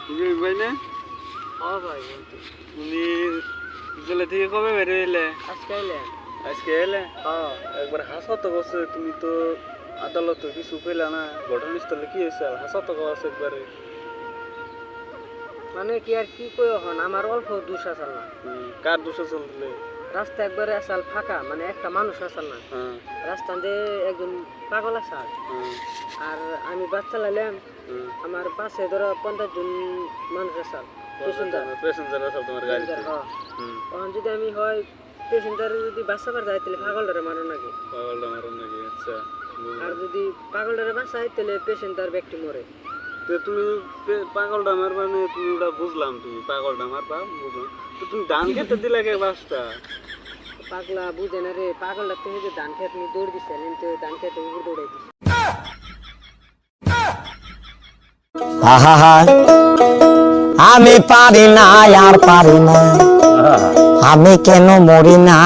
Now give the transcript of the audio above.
তুমি ভাই না? হ্যাঁ ভাই বলছি। তুমি জেলা থেকে কবে বের হইলে? আজকে আইলে? আজকে এলে? হ্যাঁ। একবার হাসা তো করছে, তুমি তো আদালতে কিছু পেলে না, ঘটনাস্থলে কি হয়েছে? হাসা তো করছে একবারে। মানে কি আর কি কই এখন আমার অল্প দোষ আসাল না। কার দোষে চললে? রাস্তা একবারে আসাল ফাঁকা, মানে একটা মানুষ আসাল না। হ্যাঁ রাস্তা দিয়ে একজন পাগল আসাল। হ্যাঁ আর আমি বাস চালাইলাম, হ্যাঁ। আমার পাশে ধরো 50 জন মানুষ আসাল। প্যাসেঞ্জার আছে তোমার গাড়িতে? হ্যাঁ। হুম। তখন যদি আমি হয় প্যাসেঞ্জারে যদি বাসাবার যাই তাহলে পাগলটারে মারো নাকি? পাগলটা মারুন নাকি? আচ্ছা। আর যদি পাগলটারে বাসাই তাহলে প্যাসেঞ্জার ব্যক্তি মরে। তো তুমি পাগলটা মারবা না, তুমি ওটা বুঝলাম, তুমি পাগলটা মারবা বুঝলাম, তো তুমি ধান খেতে দিলে কে বাসটা? পাগলা বুঝে না রে, পাগলটা তুমি যে ধান খেত নিয়ে দৌড় দিচ্ছে, তো ধান খেতে উপর দৌড়াই দিচ্ছে। আমি পারি না আর পারি না, আমি কেন মরি না।